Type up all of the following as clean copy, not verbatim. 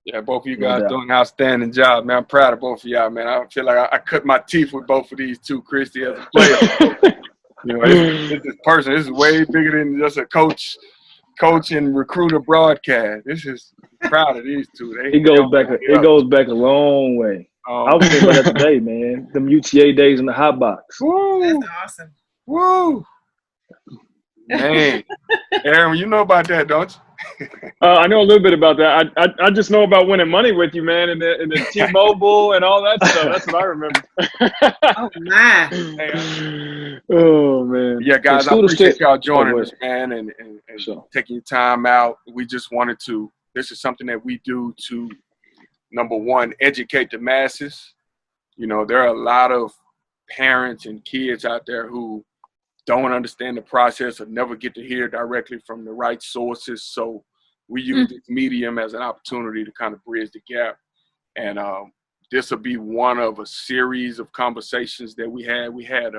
Yeah, both of you No guys doubt. doing an outstanding job, man. I'm proud of both of y'all, man. I feel like I cut my teeth with both of these two, Christy, as a player. You know, this person, this is way bigger than just a coach and recruiter broadcast. This is proud of these two. It goes back a long way. I was thinking about that today, man. Them UTA days in the hot box. Woo. That's awesome. Woo. Man. Aaron, you know about that, don't you? I know a little bit about that. I just know about winning money with you, man, and the T-Mobile and all that stuff. That's what I remember. Oh my! Oh man! Yeah, guys, I appreciate y'all joining us, man, and taking your time out. We just wanted to. This is something that we do to, number one, educate the masses. You know, there are a lot of parents and kids out there who don't understand the process or never get to hear directly from the right sources. So we use this medium as an opportunity to kind of bridge the gap. And this will be one of a series of conversations that we had. We had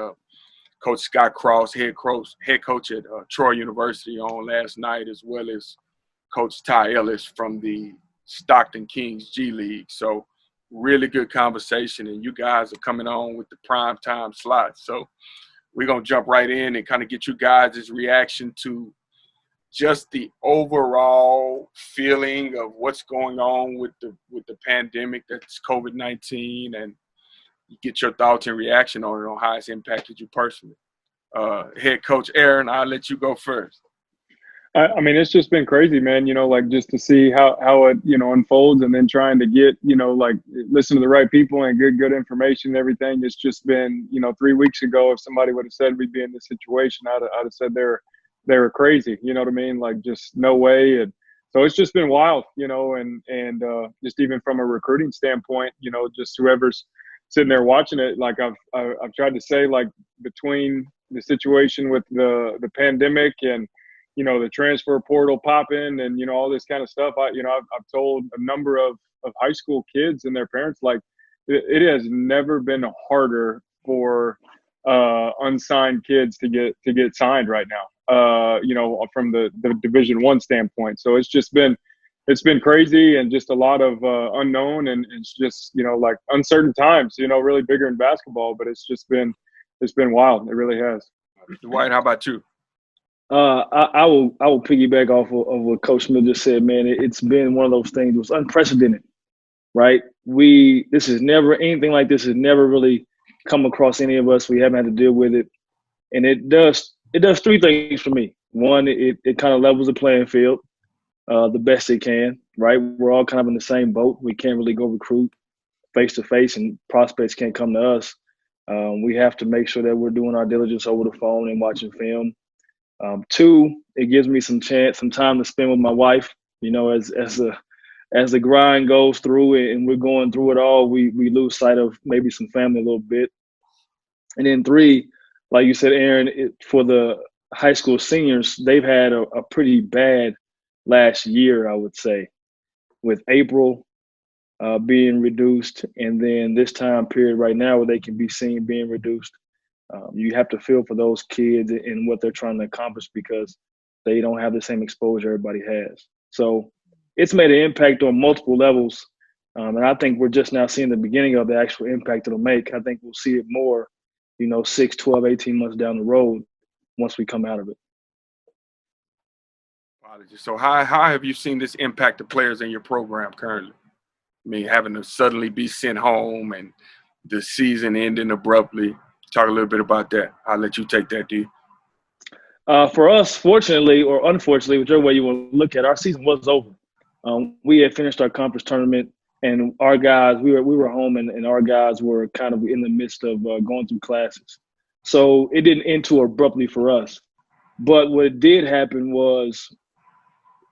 Coach Scott Cross, head coach at Troy University on last night, as well as Coach Ty Ellis from the Stockton Kings G League. So really good conversation, and you guys are coming on with the prime time slot. So we're going to jump right in and kind of get you guys' reaction to just the overall feeling of what's going on with the pandemic, that's COVID-19, and get your thoughts and reaction on it, on how it's impacted you personally. Head coach Aaron, I'll let you go first. I mean, it's just been crazy, man, you know, like just to see how it, you know, unfolds, and then trying to get, you know, like listen to the right people and good information and everything. It's just been, you know, 3 weeks ago, if somebody would have said we'd be in this situation, I'd have said they were crazy, you know what I mean? Like just no way. And so it's just been wild, you know, and just even from a recruiting standpoint, you know, just whoever's sitting there watching it, like I've tried to say, like between the situation with the pandemic and, you know, the transfer portal popping and, you know, all this kind of stuff. I've told a number of high school kids and their parents, like it has never been harder for unsigned kids to get signed right now, you know, from the Division I standpoint. So it's been crazy and just a lot of unknown, and it's just, you know, like uncertain times, you know, really bigger in basketball, but it's been wild. It really has. Dwight, how about you? I will piggyback off of what Coach Smith just said, man. It's been one of those things. It was unprecedented, right? Anything like this has never really come across any of us. We haven't had to deal with it. And it does three things for me. One, it kind of levels the playing field the best it can, right? We're all kind of in the same boat. We can't really go recruit face-to-face, and prospects can't come to us. We have to make sure that we're doing our diligence over the phone and watching film. Two, it gives me some time to spend with my wife. You know, as the grind goes through and we're going through it all, we lose sight of maybe some family a little bit. And then three, like you said, Aaron, for the high school seniors, they've had a pretty bad last year, I would say, with April being reduced, and then this time period right now where they can be seen being reduced. You have to feel for those kids and what they're trying to accomplish, because they don't have the same exposure everybody has. So it's made an impact on multiple levels. And I think we're just now seeing the beginning of the actual impact it'll make. I think we'll see it more, 6, 12, 18 months down the road once we come out of it. So how have you seen this impact the players in your program currently? I mean, having to suddenly be sent home and the season ending abruptly. Talk a little bit about that. I'll let you take that, D. For us, fortunately or unfortunately, whichever way you want to look at it, our season was over. We had finished our conference tournament, and our guys, we were home, and our guys were kind of in the midst of going through classes. So it didn't end too abruptly for us. But what did happen was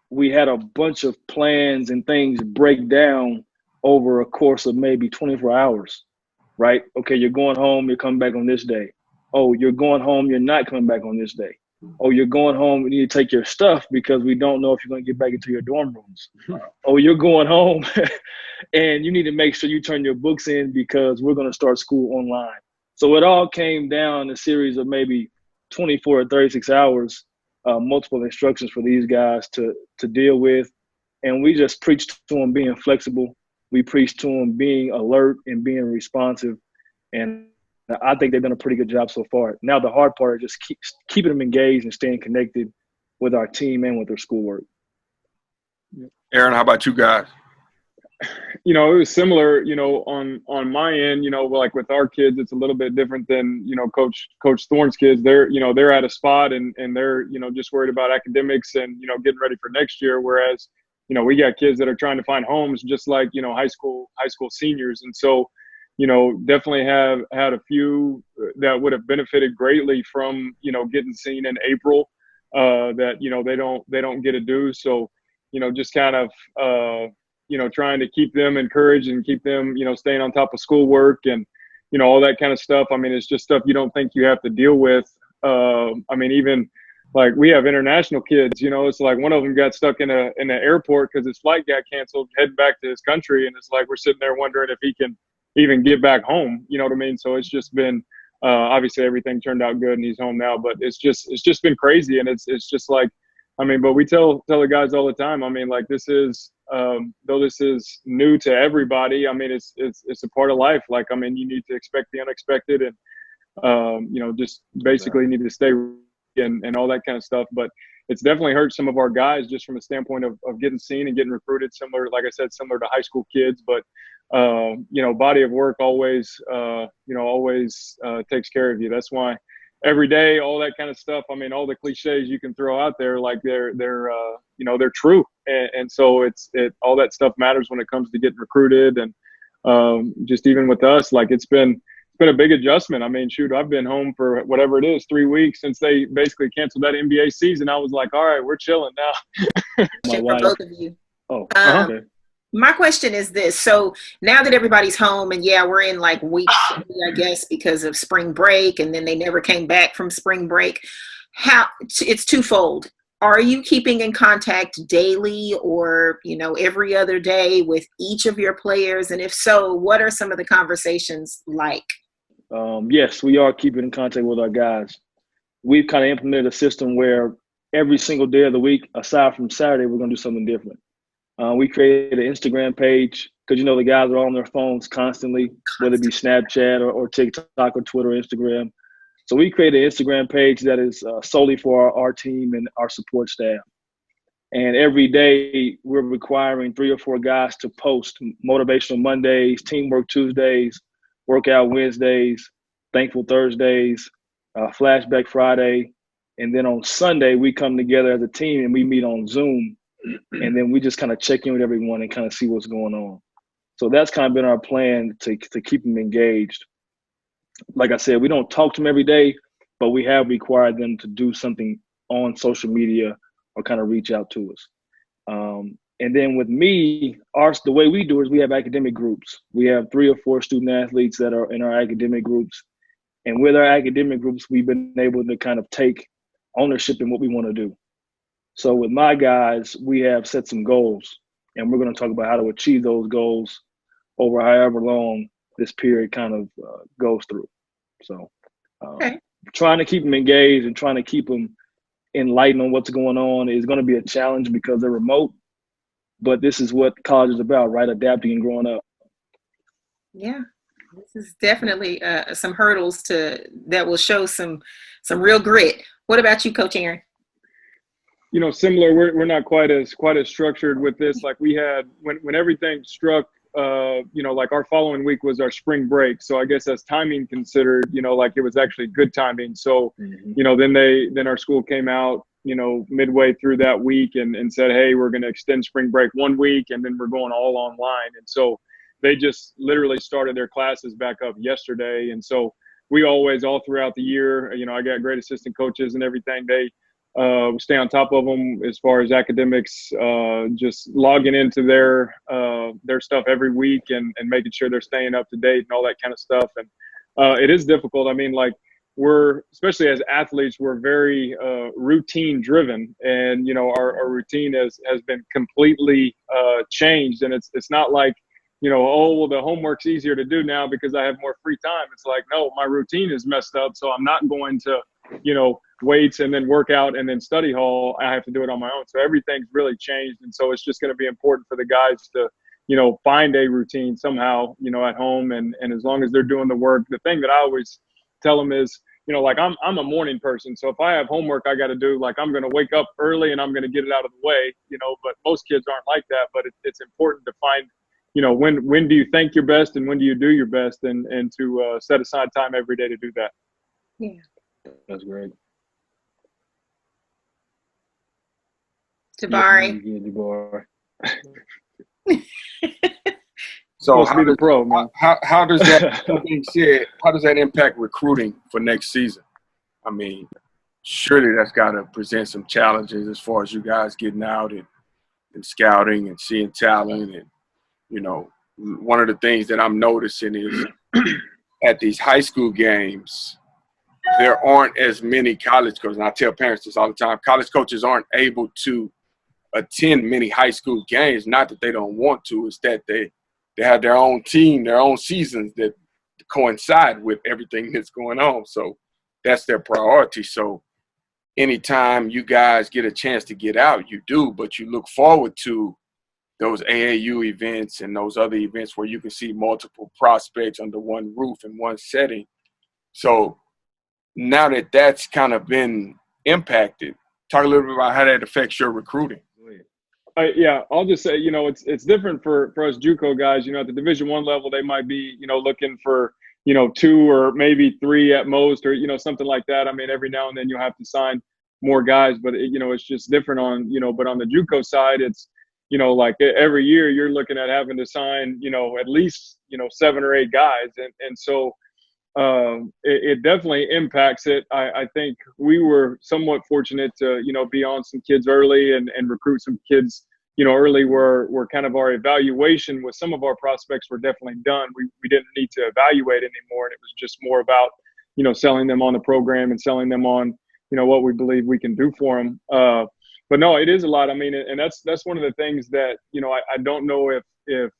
we had a bunch of plans and things break down over a course of maybe 24 hours, right? Okay, you're going home, you're coming back on this day. Oh, you're going home, you're not coming back on this day. Oh, you're going home, we need to take your stuff because we don't know if you're going to get back into your dorm rooms. Oh, you're going home and you need to make sure you turn your books in because we're going to start school online. So it all came down a series of maybe 24 or 36 hours, multiple instructions for these guys to deal with. And we just preach to them being flexible. We preach to them being alert and being responsive. And I think they've done a pretty good job so far. Now the hard part is just keeping them engaged and staying connected with our team and with their schoolwork. Aaron, how about you guys? You know, it was similar, you know, on my end, you know, like with our kids, it's a little bit different than, you know, Coach Thorne's kids. They're at a spot and they're, you know, just worried about academics and, you know, getting ready for next year. Whereas, you know, we got kids that are trying to find homes just like, you know, high school seniors. And so, you know, definitely have had a few that would have benefited greatly from, you know, getting seen in April that, you know, they don't get to do. So, you know, just kind of, you know, trying to keep them encouraged and keep them, you know, staying on top of schoolwork and, you know, all that kind of stuff. I mean, it's just stuff you don't think you have to deal with. I mean, even like we have international kids, you know, it's like one of them got stuck in an airport because his flight got canceled, heading back to his country. And it's like, we're sitting there wondering if he can even get back home. You know what I mean? So it's just been, obviously everything turned out good and he's home now, but it's just been crazy. And it's just like, I mean, but we tell the guys all the time, I mean, like this is, though this is new to everybody, I mean, it's a part of life. Like, I mean, you need to expect the unexpected and, you know, just basically need to stay and all that kind of stuff. But it's definitely hurt some of our guys just from a standpoint of getting seen and getting recruited, similar, like I said, similar to high school kids. But, you know, body of work always, you know, always takes care of you. That's why every day, all that kind of stuff. I mean, all the cliches you can throw out there, like they're you know, they're true. And so all that stuff matters when it comes to getting recruited. And just even with us, like it's been a big adjustment. I mean, shoot, I've been home for whatever it is, 3 weeks since they basically canceled that NBA season. I was like, all right, we're chilling now. For both of you. Oh, okay. My question is this. So now that everybody's home and yeah, we're in like week 3, I guess, because of spring break, and then they never came back from spring break. It's twofold. Are you keeping in contact daily or, you know, every other day with each of your players? And if so, what are some of the conversations like? Yes, we are keeping in contact with our guys. We've kind of implemented a system where every single day of the week, aside from Saturday, we're going to do something different. We created an Instagram page because, you know, the guys are on their phones constantly, whether it be Snapchat or TikTok or Twitter or Instagram. So we created an Instagram page that is solely for our team and our support staff. And every day we're requiring 3 or 4 guys to post motivational Mondays, teamwork Tuesdays, workout Wednesdays, thankful Thursdays, flashback Friday. And then on Sunday, we come together as a team and we meet on Zoom. And then we just kind of check in with everyone and kind of see what's going on. So that's kind of been our plan to keep them engaged. Like I said, we don't talk to them every day, but we have required them to do something on social media or kind of reach out to us. And then with me, the way we do it is we have academic groups. We have 3 or 4 student athletes that are in our academic groups. And with our academic groups, we've been able to kind of take ownership in what we want to do. So with my guys, we have set some goals, and we're going to talk about how to achieve those goals over however long this period kind of goes through. So trying to keep them engaged and trying to keep them enlightened on what's going on is going to be a challenge because they're remote. But this is what college is about, right? Adapting and growing up. Yeah, this is definitely some hurdles that will show some real grit. What about you, Coach Aaron? You know, similar. We're not quite as structured with this. Like we had when everything struck. You know, like our following week was our spring break. So I guess as timing considered, you know, like it was actually good timing. So, you know, then our school came out, you know, midway through that week and said, hey, we're going to extend spring break 1 week and then we're going all online. And so they just literally started their classes back up yesterday. And so we always, all throughout the year, you know, I got great assistant coaches and everything. They stay on top of them as far as academics, just logging into their stuff every week and making sure they're staying up to date and all that kind of stuff. And it is difficult. I mean, like we're, especially as athletes, we're very routine driven, and, you know, our routine has been completely changed. And it's not like, you know, oh, well, the homework's easier to do now because I have more free time. It's like, no, my routine is messed up. So I'm not going to weights and then workout and then study hall. I have to do it on my own. So everything's really changed. And so it's just going to be important for the guys to, find a routine somehow, at home. And as long as they're doing the work, the thing that I always tell them is, like I'm a morning person. So if I have homework I got to do, like I'm going to wake up early and I'm going to get it out of the way, but most kids aren't like that. But it's important to find, when do you think you're best and when do you do your best, and to set aside time every day to do that. Yeah. That's great. Jabari. So how does, pro, man. How does that being said, how does that impact recruiting for next season? I mean, surely that's got to present some challenges as far as you guys getting out and scouting and seeing talent. And, one of the things that I'm noticing is at these high school games, there aren't as many college coaches. And I tell parents this all the time. College coaches aren't able to attend many high school games. Not that they don't want to. It's that they have their own team, their own seasons that coincide with everything that's going on. So that's their priority. So anytime you guys get a chance to get out, you do. But you look forward to those AAU events and those other events where you can see multiple prospects under one roof in one setting. So now that that's kind of been impacted, talk a little bit about how that affects your recruiting. Yeah, I'll just say, it's different for us JUCO guys. At the Division I level, they might be, looking for, 2 or maybe 3 at most, or, something like that. I mean, every now and then you'll have to sign more guys, but, it's just different on, but on the JUCO side, it's, like every year you're looking at having to sign, at least, 7 or 8 guys. And so it definitely impacts it. I think we were somewhat fortunate to, be on some kids early and recruit some kids, early where kind of our evaluation with some of our prospects were definitely done. We didn't need to evaluate anymore. And it was just more about, selling them on the program and selling them on, what we believe we can do for them. But no, it is a lot. I mean, and that's one of the things that, I don't know if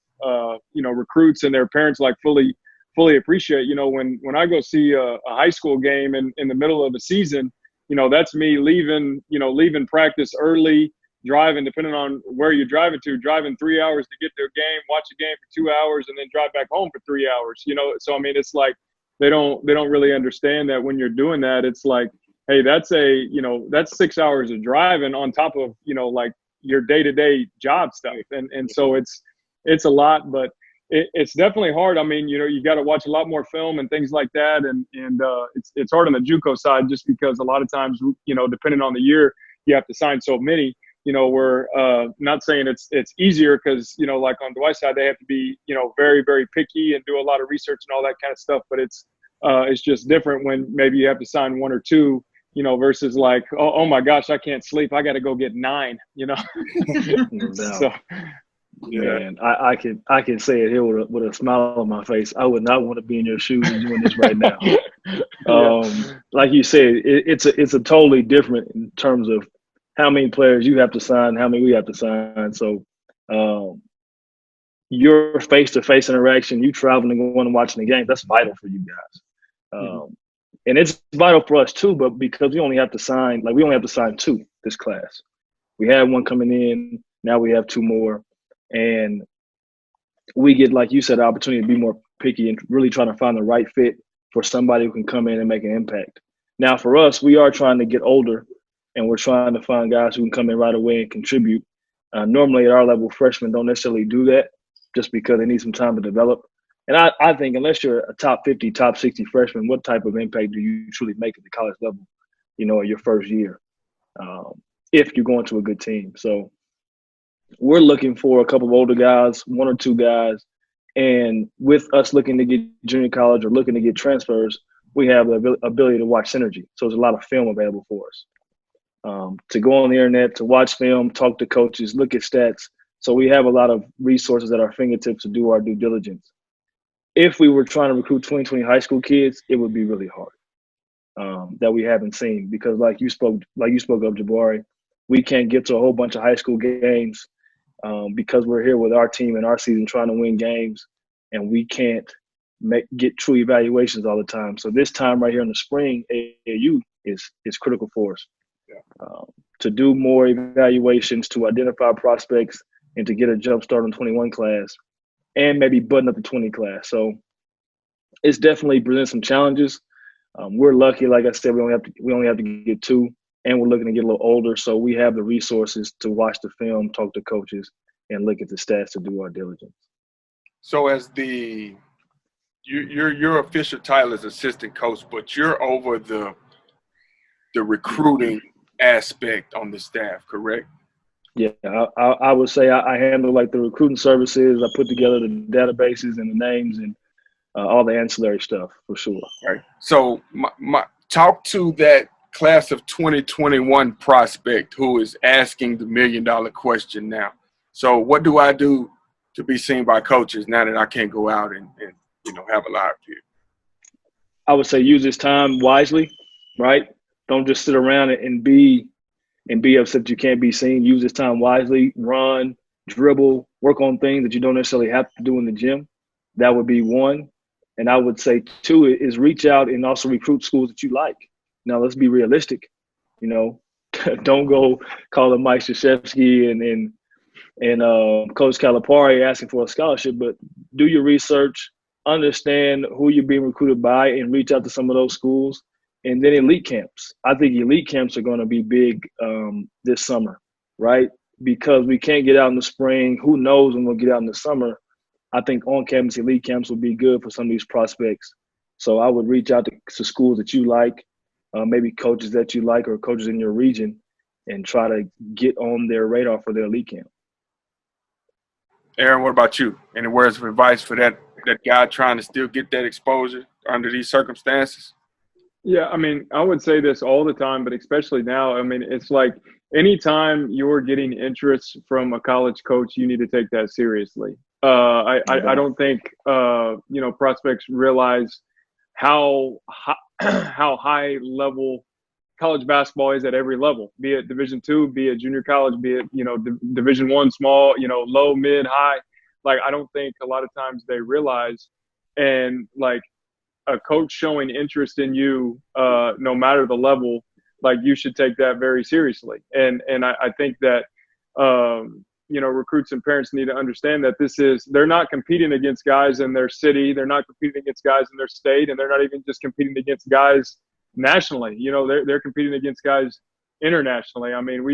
recruits and their parents like fully appreciate. When I go see a high school game in the middle of the season, that's me leaving practice early, driving, depending on where you're driving 3 hours to get to a game, watch a game for 2 hours, and then drive back home for 3 hours. So I mean, it's like they don't really understand that when you're doing that, it's like, hey, that's that's 6 hours of driving on top of like your day-to-day job stuff, and so it's a lot, but it's definitely hard. I mean, you got to watch a lot more film and things like that, and it's hard on the JUCO side just because a lot of times, depending on the year, you have to sign so many. We're not saying it's easier because like on Dwight's side, they have to be very, very picky and do a lot of research and all that kind of stuff. But it's just different when maybe you have to sign 1 or 2. Versus like, oh my gosh, I can't sleep. I got to go get 9. So. Yeah, man, I can say it here with a smile on my face. I would not want to be in your shoes doing this right now. Like you said, it's a totally different in terms of how many players you have to sign, how many we have to sign. So your face-to-face interaction, you traveling and going and watching the game, that's vital for you guys. And it's vital for us too, but because we only have to sign 2 this class. We had 1 coming in, now we have 2 more. And we get, like you said, the opportunity to be more picky and really trying to find the right fit for somebody who can come in and make an impact. Now, for us, we are trying to get older, and we're trying to find guys who can come in right away and contribute. Normally, at our level, freshmen don't necessarily do that just because they need some time to develop. And I think unless you're a top 50, top 60 freshman, what type of impact do you truly make at the college level, in your first year, if you're going to a good team? So we're looking for a couple of older guys, 1 or 2 guys. And with us looking to get junior college or looking to get transfers, we have the ability to watch synergy. So there's a lot of film available for us. To go on the internet, to watch film, talk to coaches, look at stats. So we have a lot of resources at our fingertips to do our due diligence. If we were trying to recruit 2020 high school kids, it would be really hard that we haven't seen because like you spoke of, Jabari, we can't get to a whole bunch of high school games because we're here with our team and our season trying to win games, and we can't get true evaluations all the time. So this time right here in the spring, AAU is critical for us. Yeah. To do more evaluations, to identify prospects, and to get a jump start on 21 class, and maybe button up the 20 class. So it's definitely presents some challenges. We're lucky, like I said, we only have to get 2, and we're looking to get a little older, so we have the resources to watch the film, talk to coaches, and look at the stats to do our diligence. So as your official title is assistant coach, but you're over the recruiting aspect on the staff, correct? Yeah, I would say I handle like the recruiting services. I put together the databases and the names and all the ancillary stuff for sure. Right. So talk to that class of 2021 prospect who is asking the $1 million question now. So what do I do to be seen by coaches now that I can't go out and have a live view? I would say use this time wisely, right? Don't just sit around and be upset that you can't be seen. Use this time wisely. Run, dribble, work on things that you don't necessarily have to do in the gym. That would be 1. And I would say 2 is reach out and also recruit schools that you like. Now, let's be realistic. Don't go calling Mike Krzyzewski and Coach Calipari asking for a scholarship, but do your research, understand who you're being recruited by, and reach out to some of those schools. And then elite camps. I think elite camps are going to be big this summer, right? Because we can't get out in the spring. Who knows when we'll get out in the summer? I think on-campus elite camps will be good for some of these prospects. So I would reach out to schools that you like, maybe coaches that you like or coaches in your region, and try to get on their radar for their elite camp. Aaron, what about you? Any words of advice for that guy trying to still get that exposure under these circumstances? Yeah, I mean, I would say this all the time, but especially now. I mean, it's like anytime you're getting interest from a college coach, you need to take that seriously. I don't think prospects realize how high level college basketball is at every level, be it Division II, be it junior college, be it Division I, small, low, mid, high. Like, I don't think a lot of times they realize, and like, a coach showing interest in you, no matter the level, like, you should take that very seriously. And I think that, recruits and parents need to understand that they're not competing against guys in their city. Have not competing against guys in their state. And they're not even just competing against guys nationally. They're competing against guys internationally. I mean,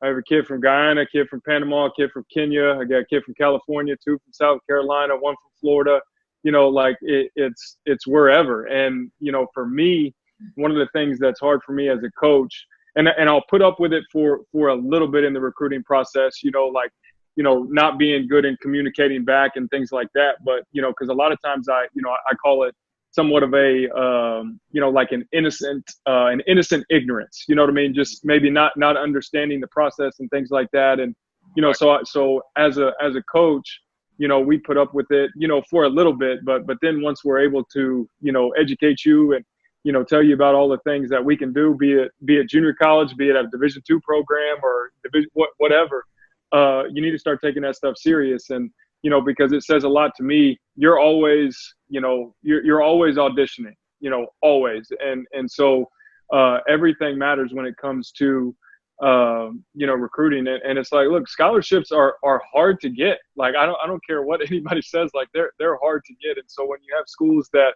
I have a kid from Guyana, a kid from Panama, a kid from Kenya. I got a kid from California, 2 from South Carolina, 1 from Florida. It's wherever. And, for me, one of the things that's hard for me as a coach, and I'll put up with it for a little bit in the recruiting process, not being good in communicating back and things like that. But, because a lot of times I call it somewhat of a, like an innocent ignorance, you know what I mean? Just maybe not understanding the process and things like that. And, so as a coach, we put up with it, for a little bit, but then once we're able to, educate you and, tell you about all the things that we can do, be it junior college, be it a Division II program or whatever, you need to start taking that stuff serious. And, because it says a lot to me. You're always, you're always auditioning, always. And so everything matters when it comes to, recruiting. And it's like, look, scholarships are hard to get. Like, I don't care what anybody says, like they're hard to get. And so when you have schools that,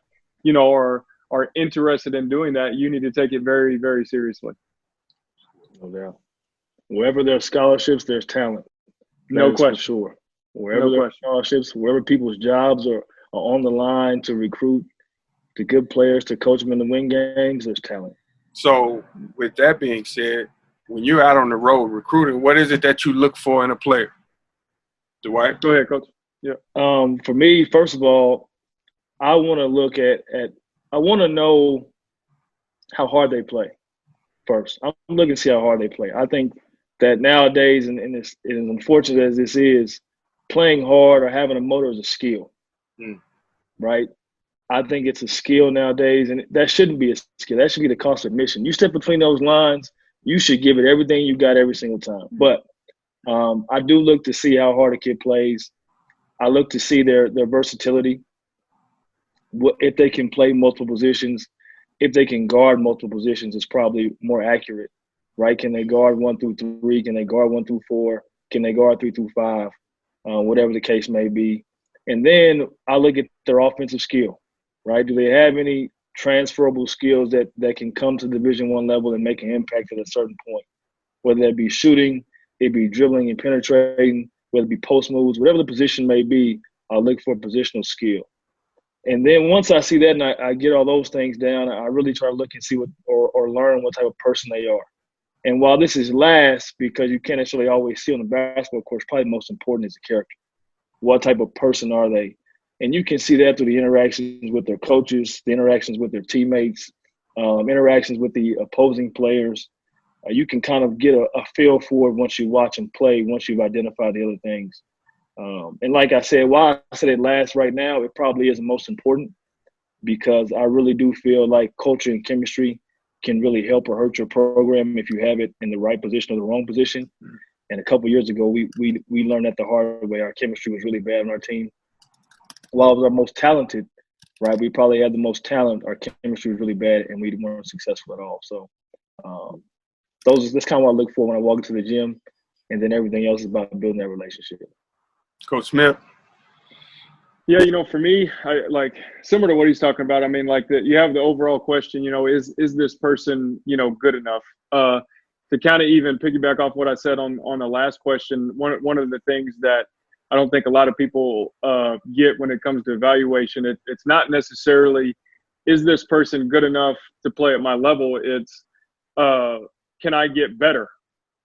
are interested in doing that, you need to take it very, very seriously. No doubt. Wherever there's scholarships, there's talent. No question. For sure. Wherever there's scholarships, wherever people's jobs are on the line to recruit the good players, to coach them in the win games, there's talent. So with that being said, when you're out on the road recruiting, what is it that you look for in a player? Dwight? Go ahead, Coach. Yeah. For me, first of all, I want to look at I want to know how hard they play first. I'm looking to see how hard they play. I think that nowadays, and as unfortunate as this is, playing hard or having a motor is a skill, right? I think it's a skill nowadays, and that shouldn't be a skill. That should be the constant mission. You step between those lines, you should give it everything you got every single time. But I do look to see how hard a kid plays. I look to see their versatility. if they can play multiple positions, if they can guard multiple positions, is probably more accurate, right? Can they guard 1 through 3? Can they guard 1 through 4? Can they guard 3 through 5? Whatever the case may be. And then I look at their offensive skill, right? Do they have any transferable skills that can come to Division I level and make an impact at a certain point? Whether that be shooting, it be dribbling and penetrating, whether it be post moves, whatever the position may be, I'll look for positional skill. And then once I see that and I get all those things down, I really try to look and see what or learn what type of person they are. And while this is last, because you can't necessarily always see on the basketball court, probably the most important is the character. What type of person are they? And you can see that through the interactions with their coaches, the interactions with their teammates, interactions with the opposing players. You can kind of get a feel for it once you watch them play, once you've identified the other things. And like I said, why I said it last right now, it probably is the most important, because I really do feel like culture and chemistry can really help or hurt your program if you have it in the right position or the wrong position. And a couple of years ago, we learned that the hard way. Our chemistry was really bad on our team. While it was our most talented, right, we probably had the most talent. Our chemistry was really bad, and we weren't successful at all. So that's kind of what I look for when I walk into the gym, and then everything else is about building that relationship. Coach Smith. Yeah, for me, I like similar to what he's talking about. I mean, like you have the overall question, is this person, good enough? To kind of even piggyback off what I said on the last question, one of the things that I don't think a lot of people get when it comes to evaluation, it's not necessarily, is this person good enough to play at my level? It's, can I get better?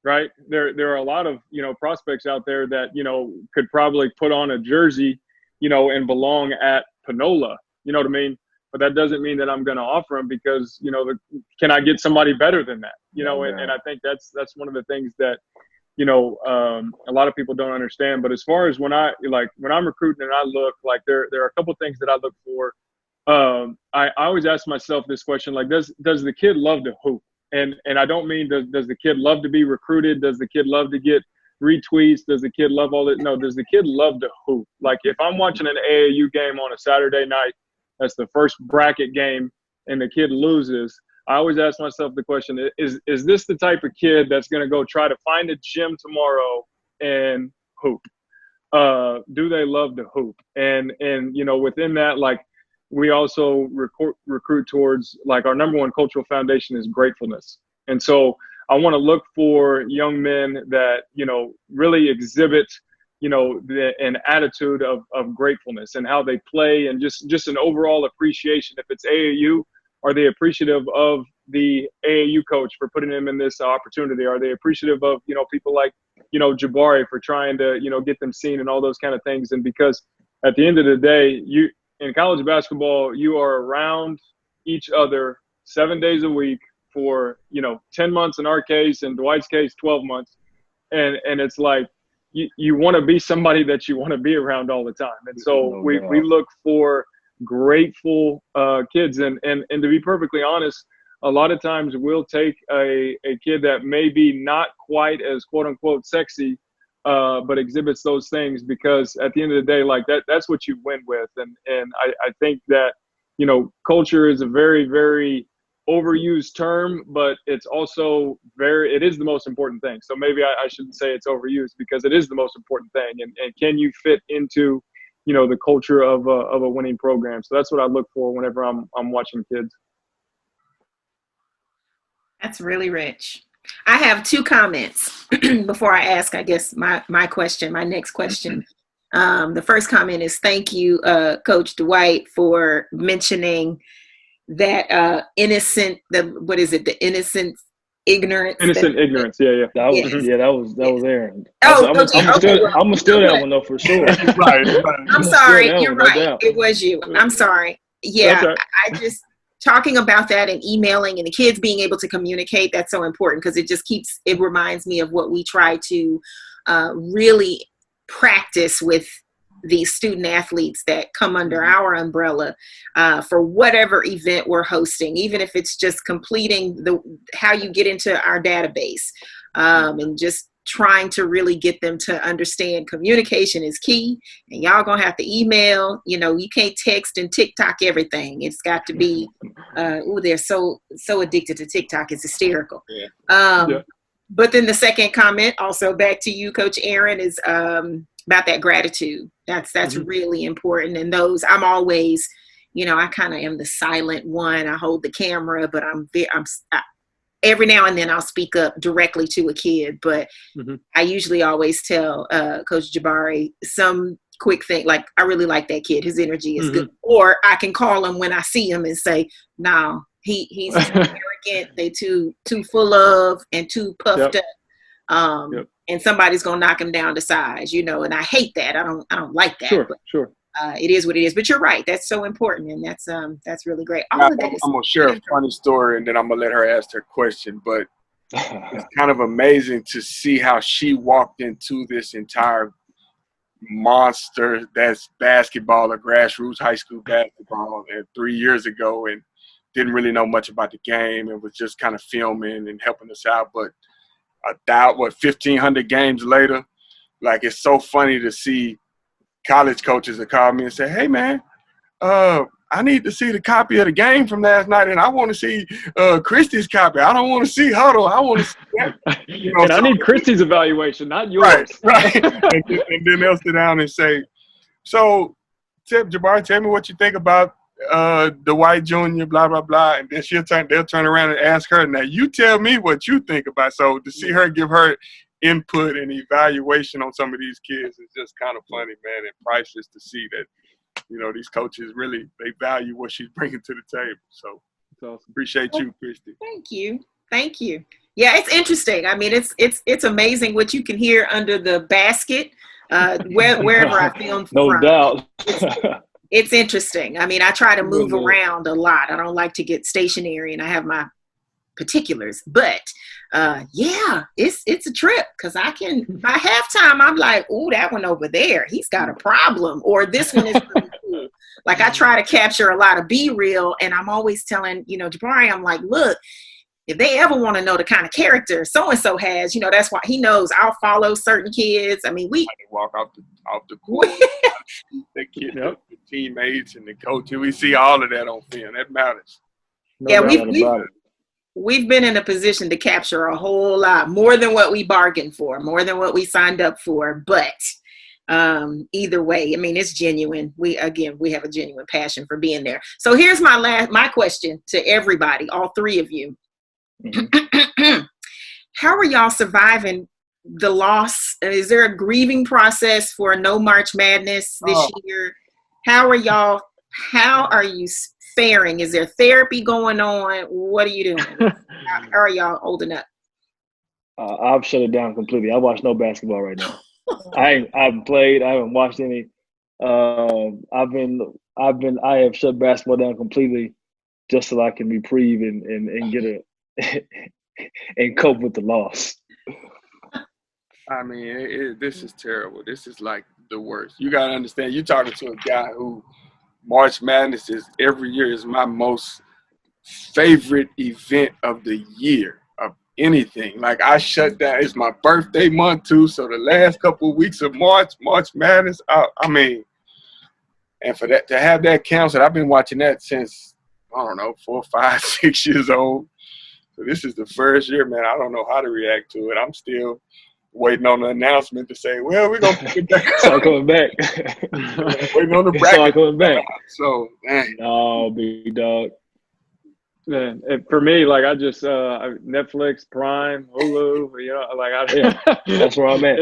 Right? There are a lot of, prospects out there that, could probably put on a jersey, and belong at Panola, you know what I mean? But that doesn't mean that I'm going to offer them because, can I get somebody better than that? And I think that's one of the things that, a lot of people don't understand. But as far as when I'm recruiting and I look, like there are a couple things that I look for. I always ask myself this question, like, does the kid love to hoop? And I don't mean does the kid love to be recruited? Does the kid love to get retweets? Does the kid love all that? No, does the kid love to hoop? Like if I'm watching an AAU game on a Saturday night, that's the first bracket game, and the kid loses, I always ask myself the question, is this the type of kid that's going to go try to find a gym tomorrow and hoop? Do they love to hoop? And within that, like, we also recruit towards, like, our number one cultural foundation is gratefulness. And so I want to look for young men that, really exhibit, an attitude of gratefulness and how they play, and just an overall appreciation. If it's AAU, are they appreciative of the AAU coach for putting them in this opportunity? Are they appreciative of, people like, Jabari for trying to, get them seen and all those kind of things? And because at the end of the day, in college basketball, you are around each other 7 days a week for, 10 months in our case, in Dwight's case, 12 months. And it's like, you want to be somebody that you want to be around all the time. And so we look for grateful kids. And to be perfectly honest, a lot of times we'll take a kid that may be not quite as quote unquote sexy, but exhibits those things, because at the end of the day, like that's what you win with. And I think that, culture is a very, very overused term, but it's also it is the most important thing. So maybe I shouldn't say it's overused, because it is the most important thing. And can you fit into, the culture of a winning program? So that's what I look for whenever I'm watching kids. That's really rich. I have two comments before I ask, I guess, my next question. The first comment is thank you, Coach Dwight, for mentioning that innocent ignorance. Innocent ignorance, yeah. That was Aaron. Oh, I'm gonna steal that one though for sure. Right. I'm sorry, you're right. It was you. I'm sorry. Yeah, right. I just talking about that and emailing and the kids being able to communicate. That's so important, because it reminds me of what we try to really practice with these student athletes that come under our umbrella for whatever event we're hosting, even if it's just completing how you get into our database, and just trying to really get them to understand communication is key, and y'all gonna have to email. You know, you can't text and TikTok everything. It's got to be. They're so addicted to TikTok. It's hysterical. Yeah. But then the second comment, also back to you, Coach Aaron, is about that gratitude. That's really important. And those, I'm always, you know, I kind of am the silent one. I hold the camera, but every now and then I'll speak up directly to a kid. But I usually always tell Coach Jabari some quick thing, like, I really like that kid. His energy is good. Or I can call him when I see him and say, no, he's too arrogant. They too full of and too puffed up. And somebody's gonna knock him down to size, you know. And I hate that. I don't like that. Sure. It is what it is. But you're right. That's so important, and that's really great. All of that is. I'm gonna share a funny story, and then I'm gonna let her ask her question. But it's kind of amazing to see how she walked into this entire monster that's basketball or grassroots high school basketball 3 years ago, and didn't really know much about the game and was just kind of filming and helping us out. But 1,500 games later, like, it's so funny to see college coaches that call me and say, hey man, I need to see the copy of the game from last night, and I want to see Christie's copy. I don't want to see Huddle. I want to see that. You know, and I need Christie's evaluation, not yours. Right. and then they'll sit down and say, so, Jabari, tell me what you think about Dwight Jr., blah, blah, blah. And then they'll turn around and ask her, now you tell me what you think about. So to see her give her input and evaluation on some of these kids is just kind of funny, man, and priceless to see that, you know, these coaches really, they value what she's bringing to the table. So appreciate you, Christy. Thank you. Yeah, it's interesting. I mean, it's amazing what you can hear under the basket, wherever I film from. No doubt. It's interesting. I mean, I try to move around a lot. I don't like to get stationary, and I have my particulars. But it's a trip, because I can, by halftime, I'm like, ooh, that one over there, he's got a problem, or this one is really cool. Like, I try to capture a lot of B-reel, and I'm always telling, you know, Jabari, I'm like, look, if they ever want to know the kind of character so-and-so has, you know, that's why he knows I'll follow certain kids. I mean, we walk off the court, the kids, the teammates, and the coach. We see all of that on film. That matters. We've been in a position to capture a whole lot more than what we bargained for, more than what we signed up for. But either way, I mean, it's genuine. We have a genuine passion for being there. So here's my question to everybody, all three of you. How are y'all surviving the loss? Is there a grieving process for no March Madness this year? How are you faring? Is there therapy going on? What are you doing? How are y'all holding up? I've shut it down completely. I watch no basketball right now. I haven't played. I haven't watched any. I have shut basketball down completely, just so I can reprieve and get and cope with the loss. I mean, this is terrible. This is like the worst. You got to understand, you're talking to a guy who March Madness is every year is my most favorite event of the year, of anything. Like, I shut down. It's my birthday month too. So the last couple of weeks of March Madness, I mean, and for that, to have that canceled, I've been watching that since, I don't know, 4, 5, 6 years old. So this is the first year, man. I don't know how to react to it. I'm still waiting on the announcement to say, well, we're going to put it back. It's all coming back. Waiting on the bracket. It's all coming back. So, man. Oh, big dog. Man, and for me, like, I just Netflix, Prime, Hulu, you know, like, that's where I'm at.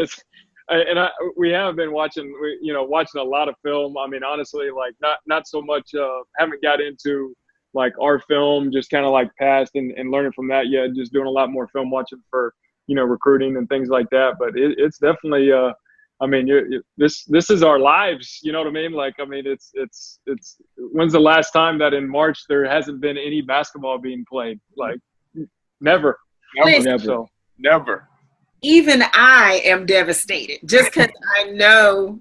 We have been watching a lot of film. I mean, honestly, like, not so much, haven't got into like our film, just kind of like past and learning from that. Yeah, just doing a lot more film watching for, you know, recruiting and things like that. But it's definitely, I mean, this is our lives. You know what I mean? Like, I mean, it's. When's the last time that in March there hasn't been any basketball being played? Like, never. So, never. Even I am devastated, just because I know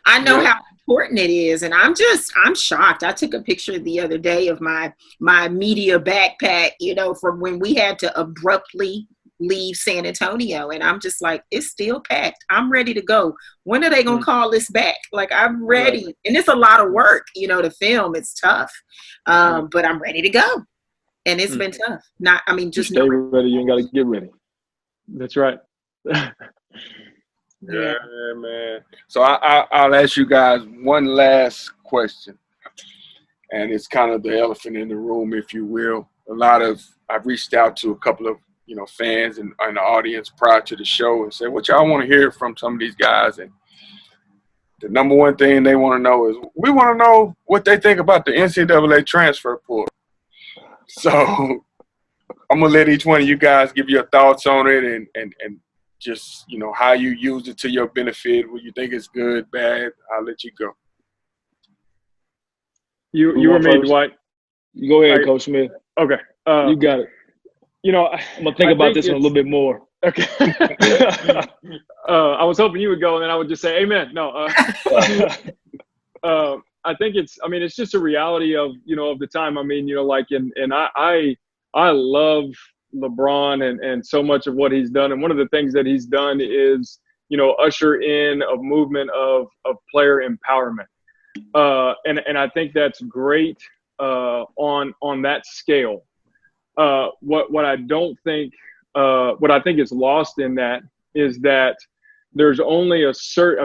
how important it is. And I'm shocked. I took a picture the other day of my media backpack, you know, from when we had to abruptly leave San Antonio. And I'm just like, it's still packed. I'm ready to go. When are they going to call this back? Like, I'm ready. Right. And it's a lot of work, to film. It's tough. But I'm ready to go. And it's been tough. Just stay ready. You ain't got to get ready. That's right. Yeah, man. So I'll ask you guys one last question. And it's kind of the elephant in the room, if you will. I've reached out to a couple of, fans and the audience prior to the show and said, what y'all want to hear from some of these guys? And the number one thing they want to know is, we want to know what they think about the NCAA transfer portal. So I'm going to let each one of you guys give your thoughts on it and just, how you use it to your benefit, what you think is good, bad. I'll let you go. You were me, Dwight. Go ahead, Coach Smith. Okay. You got it. I'm going to think about this one a little bit more. Okay. I was hoping you would go, and then I would just say amen. No. I think it's just a reality of, of the time. And I love LeBron and so much of what he's done. And one of the things that he's done is, usher in a movement of player empowerment. And I think that's great on that scale. What I think is lost in that is that there's only a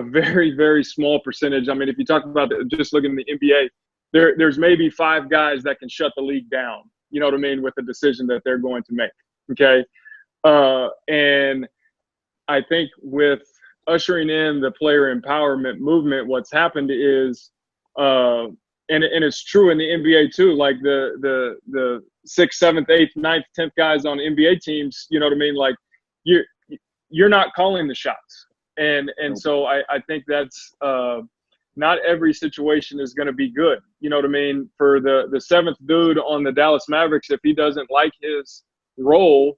very, very small percentage. If you talk about just looking at the NBA, there's maybe 5 guys that can shut the league down, with the decision that they're going to make. Okay. And I think with ushering in the player empowerment movement, what's happened is, and it's true in the NBA too, like the 6th, 7th, 8th, 9th, 10th guys on NBA teams, like you're not calling the shots. And so I think that's not every situation is going to be good. For the 7th dude on the Dallas Mavericks, if he doesn't like his role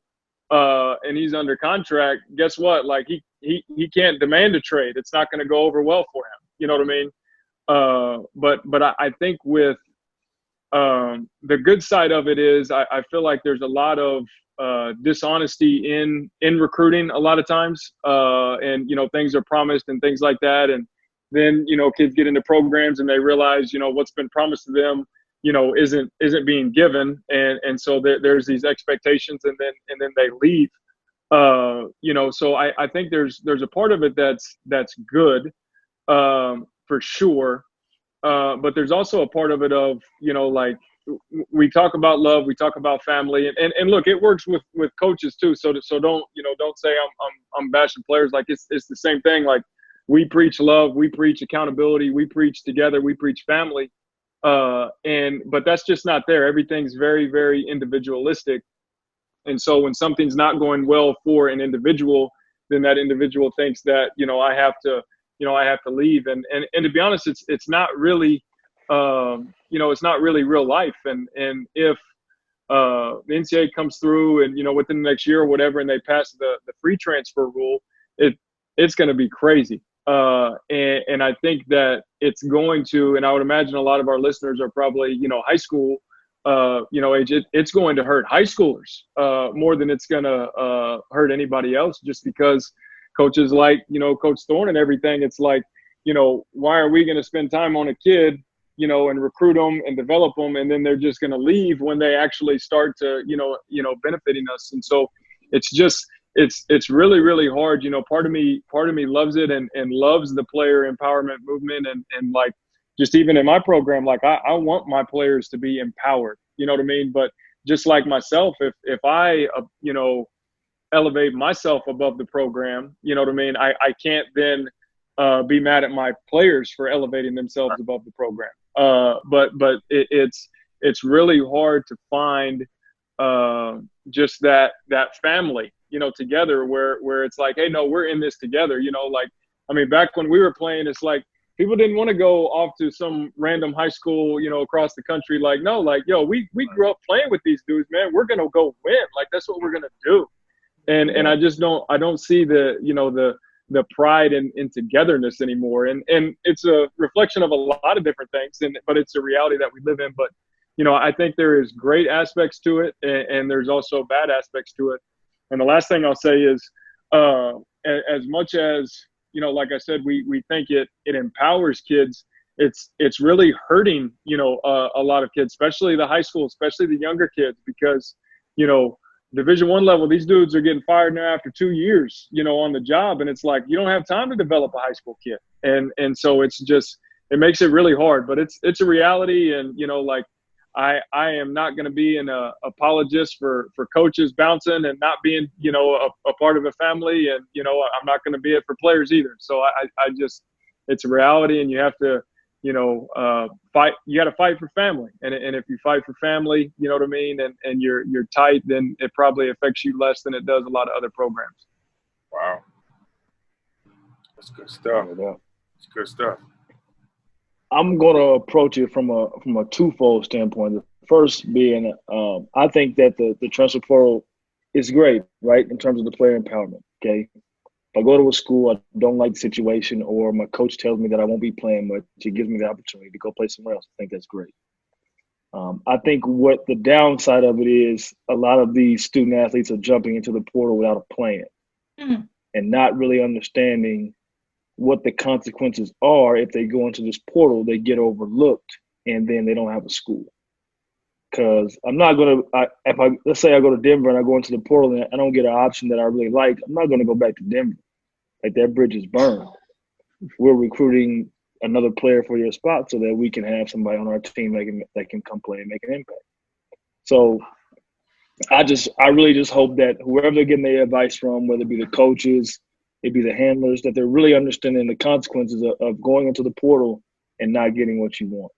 and he's under contract, guess what? Like he can't demand a trade. It's not going to go over well for him. But I think with the good side of it is I feel like there's a lot of dishonesty in recruiting a lot of times, and things are promised and things like that, and then kids get into programs and they realize what's been promised to them isn't being given, and so there's these expectations, and then they leave. So I think there's a part of it that's good, for sure. But there's also a part of it of, like we talk about love, we talk about family, and look, it works with coaches too. So don't say I'm bashing players. Like it's the same thing. Like we preach love, we preach accountability, we preach together, we preach family. But that's just not there. Everything's very, very individualistic. And so when something's not going well for an individual, then that individual thinks that, I have to leave. And to be honest, it's not really, it's not really real life. And if the NCAA comes through and, within the next year or whatever, and they pass the free transfer rule, it's going to be crazy. And I think that it's going to, and I would imagine a lot of our listeners are probably, high school, age. It's going to hurt high schoolers more than it's going to hurt anybody else, just because coaches like, Coach Thorne and everything, it's like, why are we going to spend time on a kid, and recruit them and develop them, and then they're just going to leave when they actually start to, benefiting us. And so it's just, it's really, really hard. Part of me loves it and loves the player empowerment movement. And like, just even in my program, like I want my players to be empowered, But just like myself, if I, elevate myself above the program, I can't then be mad at my players for elevating themselves above the program. But it's really hard to find just that family, together where it's like, hey, no, we're in this together, back when we were playing, it's like people didn't want to go off to some random high school, across the country. Like, no, like, yo, we grew up playing with these dudes, man. We're going to go win. Like, that's what we're going to do. And I just don't see the pride in togetherness anymore. And it's a reflection of a lot of different things, but it's a reality that we live in. But, I think there is great aspects to it, and there's also bad aspects to it. And the last thing I'll say is, as much as, like I said, we think it empowers kids, it's really hurting, a lot of kids, especially the high school, especially the younger kids, because, Division I level, these dudes are getting fired now after 2 years, on the job. And it's like, you don't have time to develop a high school kid. And so it's just, it makes it really hard, but it's a reality. And, like, I am not going to be an apologist for coaches bouncing and not being, a part of a family. And, I'm not going to be it for players either. So I just, it's a reality, and you have to, fight. You got to fight for family. And if you fight for family, you know what I mean, and you're tight, then it probably affects you less than it does a lot of other programs. Wow. That's good stuff. That's good stuff. I'm going to approach it from a twofold standpoint. The first being, I think that the transfer portal is great, right, in terms of the player empowerment, okay? If I go to a school, I don't like the situation, or my coach tells me that I won't be playing much, it gives me the opportunity to go play somewhere else. I think that's great. I think what the downside of it is, a lot of these student athletes are jumping into the portal without a plan and not really understanding what the consequences are. If they go into this portal, they get overlooked, and then they don't have a school. Because I'm not going to, let's say I go to Denver and I go into the portal and I don't get an option that I really like, I'm not going to go back to Denver. Like, that bridge is burned. We're recruiting another player for your spot so that we can have somebody on our team that can come play and make an impact. So I really just hope that whoever they're getting their advice from, whether it be the coaches, it be the handlers, that they're really understanding the consequences of going into the portal and not getting what you want.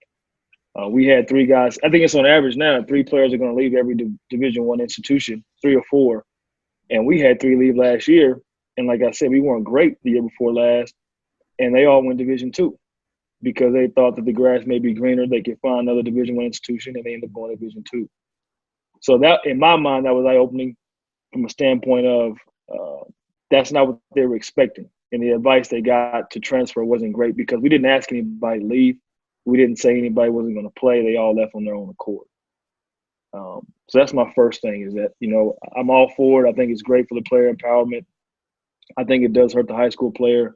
We had 3 guys. I think it's on average now, 3 players are going to leave every Division I institution, 3 or 4. And we had 3 leave last year. And like I said, we weren't great the year before last. And they all went Division II because they thought that the grass may be greener. They could find another Division I institution, and they ended up going to Division II. So that, in my mind, that was eye-opening from a standpoint of that's not what they were expecting. And the advice they got to transfer wasn't great because we didn't ask anybody to leave. We didn't say anybody wasn't going to play. They all left on their own accord. So that's my first thing, is that, I'm all for it. I think it's great for the player empowerment. I think it does hurt the high school player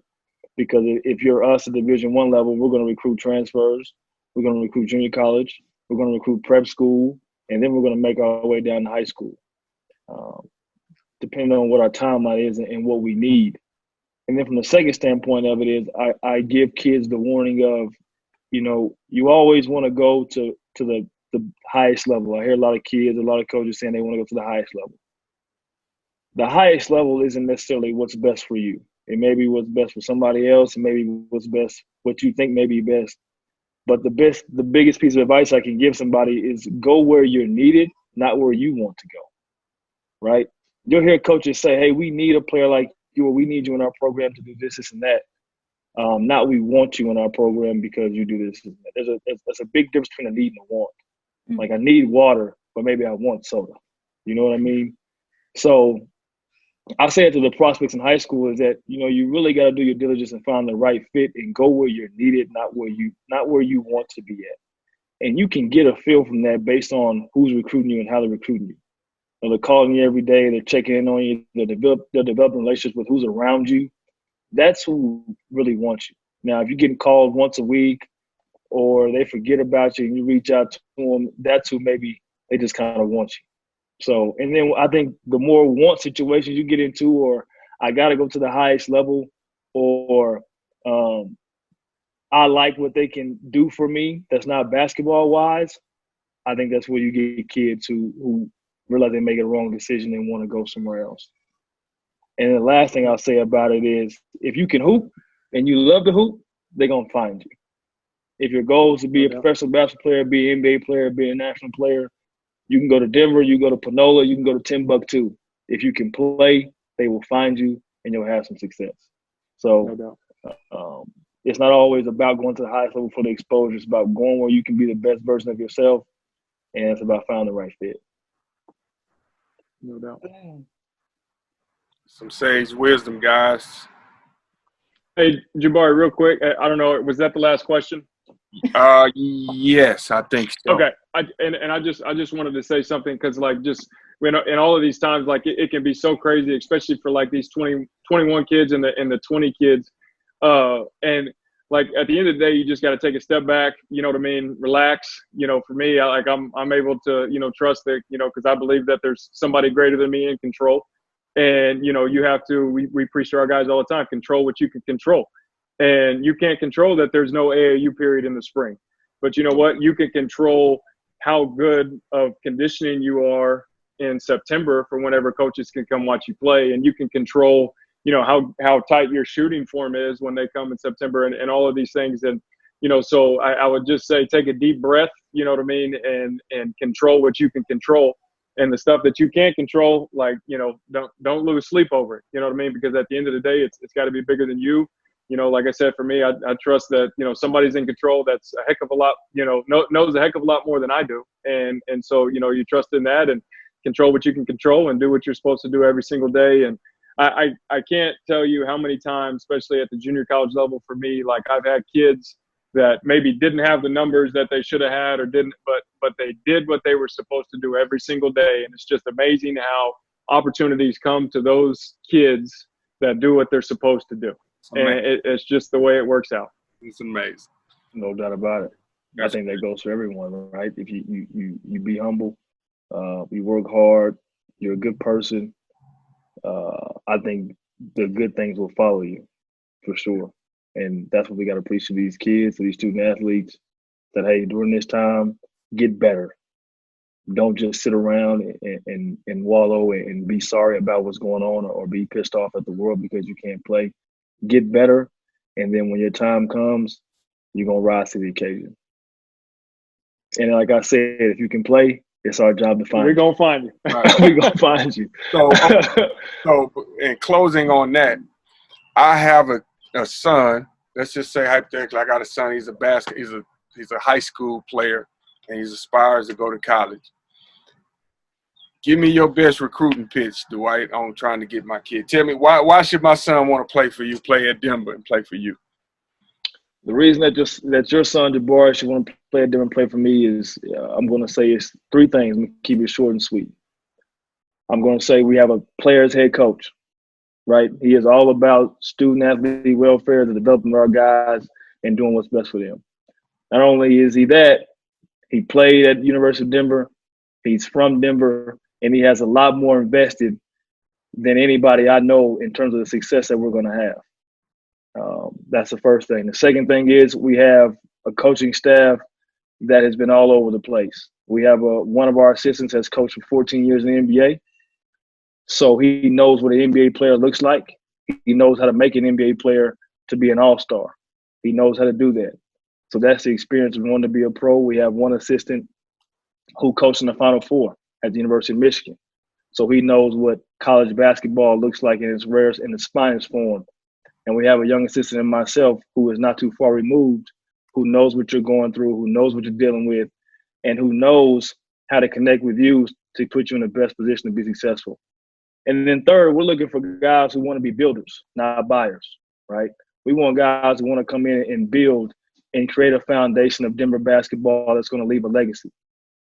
because if you're us at Division I level, we're going to recruit transfers. We're going to recruit junior college. We're going to recruit prep school. And then we're going to make our way down to high school, depending on what our timeline is and what we need. And then from the second standpoint of it is I give kids the warning of, you always want to go to the highest level. I hear a lot of kids, a lot of coaches saying they want to go to the highest level. The highest level isn't necessarily what's best for you. It may be what's best for somebody else, and maybe what's best, what you think may be best. But the biggest piece of advice I can give somebody is go where you're needed, not where you want to go, right? You'll hear coaches say, hey, we need a player like you, or we need you in our program to do this, this, and that. Not we want you in our program because you do this. There's a big difference between a need and a want. Like, I need water, but maybe I want soda. You know what I mean? So I say it to the prospects in high school is that, you really got to do your diligence and find the right fit and go where you're needed, not where you want to be at. And you can get a feel from that based on who's recruiting you and how they're recruiting you. They're calling you every day. They're checking in on you. They're developing relationships with who's around you. That's who really wants you. Now, if you're getting called once a week or they forget about you and you reach out to them, that's who maybe they just kind of want you. So, and then I think the more want situations you get into, or I got to go to the highest level, or I like what they can do for me that's not basketball-wise, I think that's where you get kids who realize they make a wrong decision and want to go somewhere else. And the last thing I'll say about it is, if you can hoop and you love to hoop, they're going to find you. If your goal is to be a professional basketball player, be an NBA player, be a national player, you can go to Denver, you go to Panola, you can go to Timbuktu. If you can play, they will find you and you'll have some success. So it's not always about going to the highest level for the exposure. It's about going where you can be the best version of yourself, and it's about finding the right fit. No doubt. Some sage wisdom, guys. Hey, Jabari, real quick. I don't know. Was that the last question? Yes, I think so. Okay, I just wanted to say something because like just when in all of these times like it can be so crazy, especially for like these 21 kids and the 20 kids, and like at the end of the day, you just got to take a step back. You know what I mean? Relax. You know, for me, I'm able to trust that because I believe that there's somebody greater than me in control, and you have to. We preach to our guys all the time: control what you can control, and you can't control that there's no AAU period in the spring. But you know what? You can control how good of conditioning you are in September for whenever coaches can come watch you play. And you can control, how tight your shooting form is when they come in September and all of these things. And, so I would just say take a deep breath, you know what I mean, and control what you can control. And the stuff that you can't control, like, don't lose sleep over it. You know what I mean? Because at the end of the day, it's got to be bigger than you. Like I said, for me, I trust that, somebody's in control that's a heck of a lot, knows a heck of a lot more than I do. And so, you trust in that and control what you can control and do what you're supposed to do every single day. And I can't tell you how many times, especially at the junior college level for me, like I've had kids that maybe didn't have the numbers that they should have had or didn't, but they did what they were supposed to do every single day. And it's just amazing how opportunities come to those kids that do what they're supposed to do. And it's just the way it works out. It's amazing. No doubt about it. I think that goes for everyone, right? If you be humble, you work hard, you're a good person, I think the good things will follow you for sure. And that's what we got to preach to these kids, to these student athletes, that, hey, during this time, get better. Don't just sit around and wallow and be sorry about what's going on or be pissed off at the world because you can't play. Get better, and then when your time comes, you're going to rise to the occasion. And like I said, if you can play, it's our job to find you. We're going to find you. Right. We're going to find you. So in closing on that, I have a son. Let's just say hypothetically, I got a son. He's a high school player, and he aspires to go to college. Give me your best recruiting pitch, Dwight, on trying to get my kid. Tell me, why should my son want to play for you, play at Denver, and play for you? The reason that your son, Jabbar, should want to play at Denver and play for me is, I'm going to say it's three things. I'm going to keep it short and sweet. I'm going to say we have a player's head coach, right? He is all about student-athlete welfare, the development of our guys, and doing what's best for them. Not only is he that, he played at the University of Denver. He's from Denver. And he has a lot more invested than anybody I know in terms of the success that we're going to have. That's the first thing. The second thing is we have a coaching staff that has been all over the place. We have one of our assistants has coached for 14 years in the NBA. So he knows what an NBA player looks like. He knows how to make an NBA player to be an all-star. He knows how to do that. So that's the experience of wanting to be a pro. We have one assistant who coached in the Final Four at the University of Michigan. So he knows what college basketball looks like in its rarest, in its finest form. And we have a young assistant in myself who is not too far removed, who knows what you're going through, who knows what you're dealing with, and who knows how to connect with you to put you in the best position to be successful. And then third, we're looking for guys who want to be builders, not buyers, right? We want guys who want to come in and build and create a foundation of Denver basketball that's going to leave a legacy.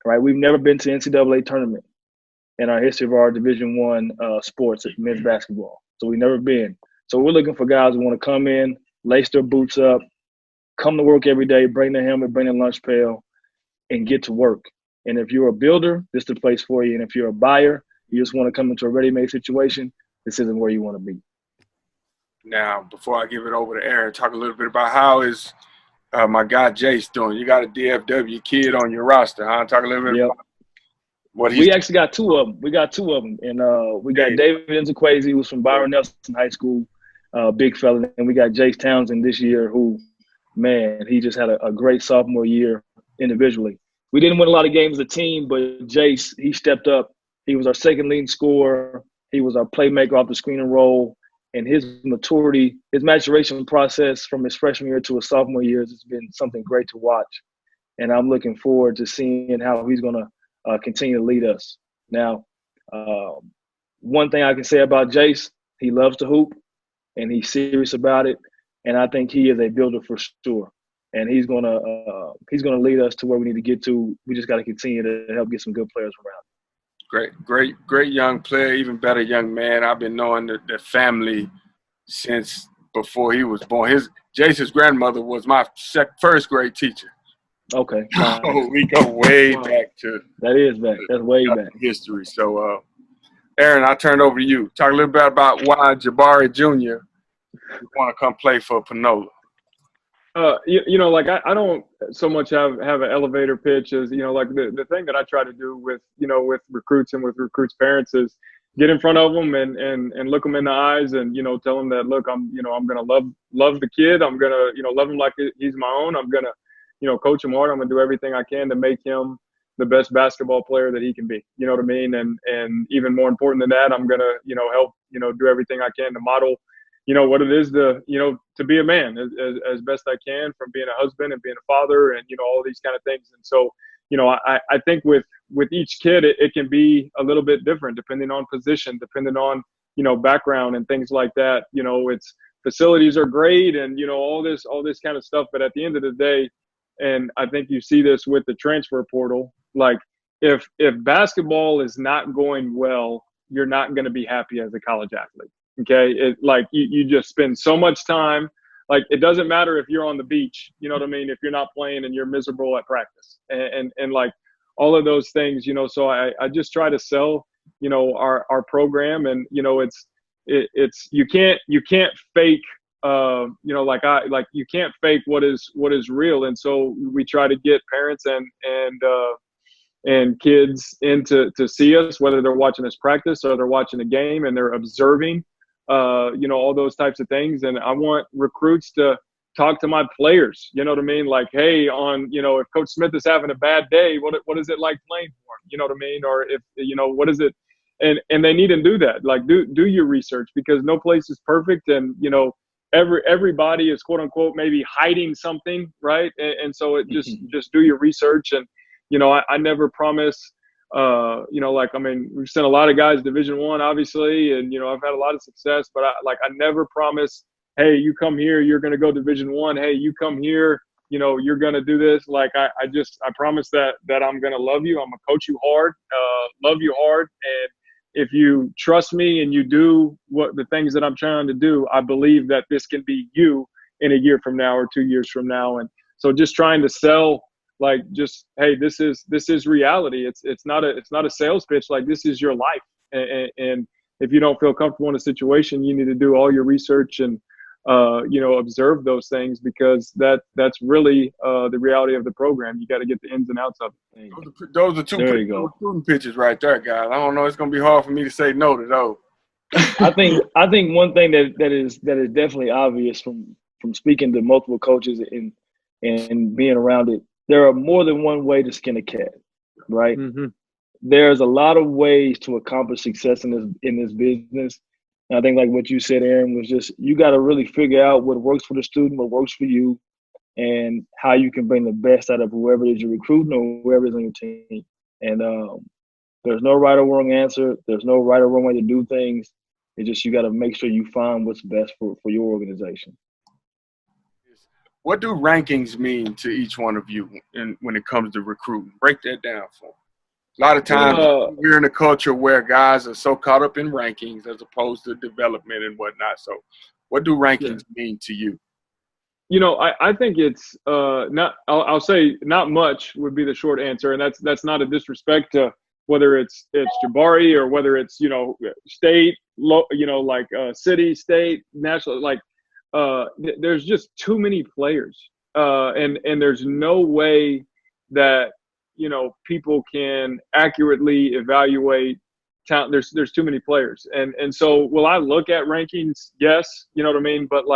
Right, we've never been to NCAA tournament in our history of our Division I sports, men's basketball. So we've never been. So we're looking for guys who want to come in, lace their boots up, come to work every day, bring their helmet, bring their lunch pail, and get to work. And if you're a builder, this is the place for you. And if you're a buyer, you just want to come into a ready-made situation, this isn't where you want to be. Now, before I give it over to Aaron, talk a little bit about how is my guy Jace doing. You got a DFW kid on your roster, huh? Talk a little bit about what he's. We actually got two of them. We got two of them, and we got David Nzekwezi, who's from Byron Nelson High School, big fella, and we got Jace Townsend this year, who, man, he just had a great sophomore year individually. We didn't win a lot of games as a team, but Jace, he stepped up. He was our second leading scorer. He was our playmaker off the screen and roll. And his maturity, his maturation process from his freshman year to his sophomore year has been something great to watch. And I'm looking forward to seeing how he's going to continue to lead us. Now, one thing I can say about Jace, he loves to hoop, and he's serious about it. And I think he is a builder for sure. and he's gonna lead us to where we need to get to. We just got to continue to help get some good players around. Great young player, even better young man. I've been knowing the family since before he was born. Jason's grandmother was my first grade teacher. Okay. Oh, we go way back to that is back. That's way back history. So, Aaron, I'll turn it over to you. Talk a little bit about why Jabari Jr. want to come play for Panola. Like I don't so much have an elevator pitch as, like the thing that I try to do with recruits and with recruits' parents is get in front of them and look them in the eyes and, tell them that, look, I'm going to love the kid. I'm going to, love him like he's my own. I'm going to, coach him hard. I'm going to do everything I can to make him the best basketball player that he can be. You know what I mean? And even more important than that, I'm going to, help, do everything I can to model, what it is to be a man as best I can, from being a husband and being a father and, all these kind of things. And so, I think with each kid, it can be a little bit different depending on position, depending on, background and things like that. It's facilities are great and, all this kind of stuff. But at the end of the day, and I think you see this with the transfer portal, like if basketball is not going well, you're not going to be happy as a college athlete. Okay. You just spend so much time. Like, it doesn't matter if you're on the beach, you know what I mean? If you're not playing and you're miserable at practice and like all of those things, so I just try to sell, our program and, it's, you can't fake, you can't fake what is real. And so we try to get parents and kids in to see us, whether they're watching us practice or they're watching a game and they're observing, all those types of things. And I want recruits to talk to my players, you know what I mean? Like, hey, if Coach Smith is having a bad day, what is it like playing for him? You know what I mean? Or if, what is it? And they need to do that. Like, do your research, because no place is perfect. And, everybody is quote unquote maybe hiding something, right? And so it just do your research. And, I never promise, we've sent a lot of guys Division I, obviously, and, I've had a lot of success, but I never promise, hey, you come here, you're going to go Division I. Hey, you come here, you're going to do this. Like, I promise that I'm going to love you. I'm going to coach you hard, love you hard. And if you trust me and you do what the things that I'm trying to do, I believe that this can be you in a year from now or 2 years from now. And so just trying to sell, like, just, hey, this is reality. It's not a sales pitch. Like, this is your life. And if you don't feel comfortable in a situation, you need to do all your research and, observe those things, because that's really the reality of the program. You got to get the ins and outs of it. Those are two pitches right there, guys. I don't know. It's going to be hard for me to say no to those. I think one thing that is definitely obvious from speaking to multiple coaches and being around it, there are more than one way to skin a cat, right? Mm-hmm. There's a lot of ways to accomplish success in this business. And I think, like what you said, Aaron, was just, you got to really figure out what works for the student, what works for you, and how you can bring the best out of whoever it is you're recruiting or whoever is on your team. And there's no right or wrong answer. There's no right or wrong way to do things. It's just, you got to make sure you find what's best for your organization. What do rankings mean to each one of you when it comes to recruiting? Break that down for me. A lot of times we're in a culture where guys are so caught up in rankings as opposed to development and whatnot. So what do rankings mean to you? I think it's I'll say not much would be the short answer. And that's not a disrespect to whether it's Jabari or whether it's, state, city, state, national, there's just too many players. And there's no way that, people can accurately evaluate talent. There's too many players. And so will I look at rankings? Yes. You know what I mean? But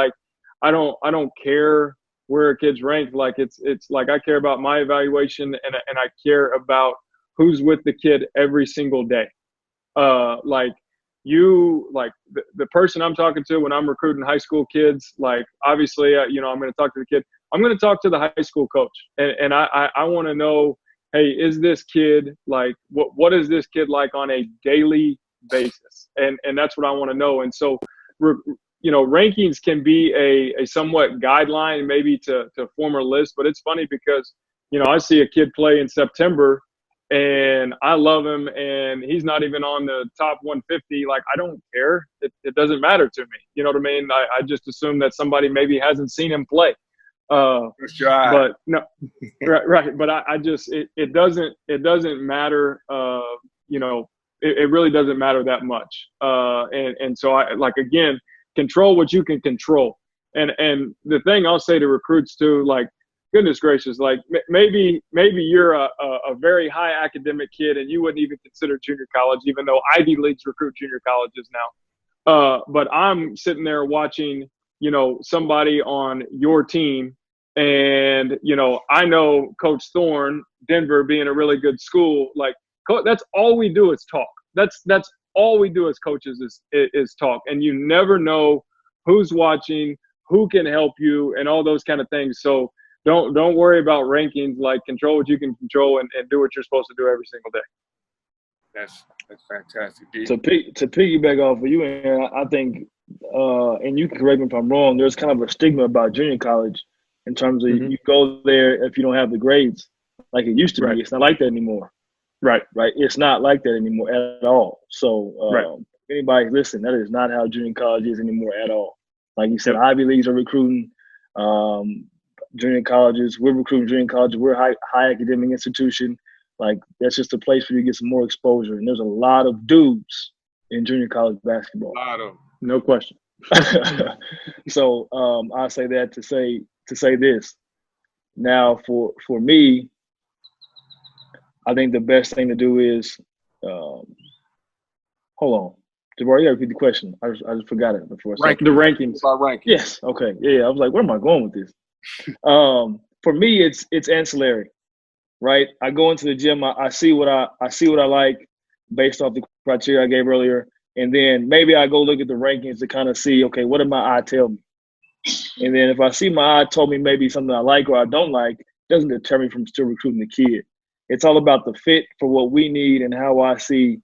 I don't care where a kid's ranked. Like, it's like, I care about my evaluation and I care about who's with the kid every single day. The person I'm talking to when I'm recruiting high school kids, like, obviously, I'm going to talk to the kid. I'm going to talk to the high school coach. And I want to know, hey, is this kid like, what is this kid like on a daily basis? And that's what I want to know. And so rankings can be a somewhat guideline maybe to form a list, but it's funny because, I see a kid play in September and I love him and he's not even on the top 150. Like, I don't care. It doesn't matter to me. You know what I mean? I just assume that somebody maybe hasn't seen him play. But no, right. But I just, it doesn't matter. It really doesn't matter that much. And so again, control what you can control. And the thing I'll say to recruits too, like, goodness gracious, like maybe you're a very high academic kid and you wouldn't even consider junior college, even though Ivy Leagues recruit junior colleges now. But I'm sitting there watching, somebody on your team. And, I know Coach Thorne, Denver being a really good school, like that's all we do is talk. That's all we do as coaches is talk. And you never know who's watching, who can help you, and all those kind of things. So don't worry about rankings. Like, control what you can control and do what you're supposed to do every single day. That's fantastic, D. To piggyback off of you, Aaron, I think, and you can correct me if I'm wrong, there's kind of a stigma about junior college in terms of you go there if you don't have the grades like it used to be. It's not like that anymore. Right. It's not like that anymore at all. So anybody listen, that is not how junior college is anymore at all. Like you said, Ivy Leagues are recruiting junior colleges. We're recruiting junior colleges. We're a high academic institution. Like, that's just a place for you to get some more exposure. And there's a lot of dudes in junior college basketball. A lot of them. No question. So I say that to say this. Now, for me, I think the best thing to do is hold on. Jabari, you gotta repeat the question. I just forgot it before. The rankings. About rankings. Yes. Okay. Yeah. I was like, where am I going with this? For me, it's ancillary, right? I go into the gym. I see what I like based off the criteria I gave earlier, and then maybe I go look at the rankings to kind of see, okay, what did my eye tell me? And then if I see my eye told me maybe something I like or I don't like, it doesn't deter me from still recruiting the kid. It's all about the fit for what we need and how I see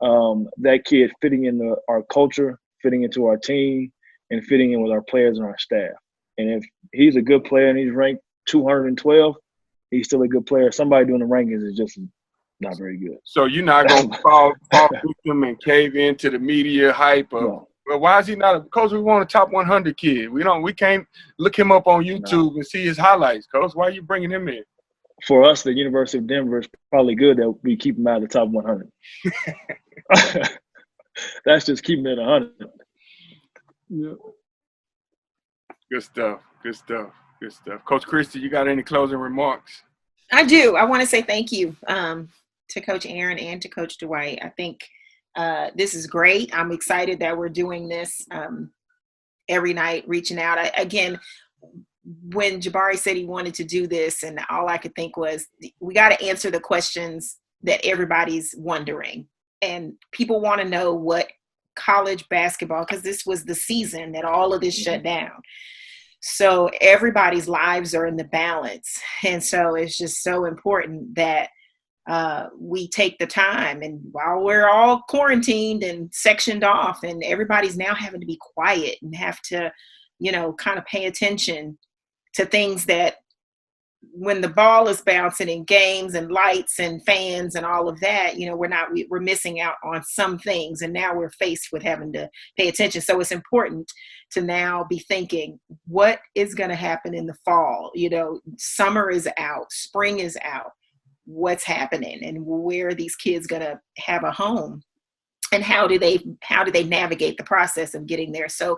that kid fitting into our culture, fitting into our team, and fitting in with our players and our staff. And if he's a good player and he's ranked 212, he's still a good player. Somebody doing the rankings is just not very good. So you're not going to fall victim and cave into the media hype of, No. Well, why is he not – Coach, we want a top 100 kid. We can't look him up on YouTube and see his highlights, Coach. Why are you bringing him in? For us, the University of Denver is probably good that we keep him out of the top 100. That's just keeping it 100. Yeah. Good stuff. Coach Christie, you got any closing remarks? I do. I want to say thank you to Coach Aaron and to Coach Dwight. I think this is great. I'm excited that we're doing this every night, reaching out. Again, when Jabari said he wanted to do this, and all I could think was, we got to answer the questions that everybody's wondering. And people want to know what college basketball, because this was the season that all of this shut down. So everybody's lives are in the balance. And so it's just so important that we take the time. And while we're all quarantined and sectioned off, and everybody's now having to be quiet and have to, kind of pay attention to things that when the ball is bouncing in games and lights and fans and all of that, we're missing out on some things. And now we're faced with having to pay attention. So it's important to now be thinking, what is going to happen in the fall? Summer is out, spring is out. What's happening, and where are these kids going to have a home, and how do they navigate the process of getting there? So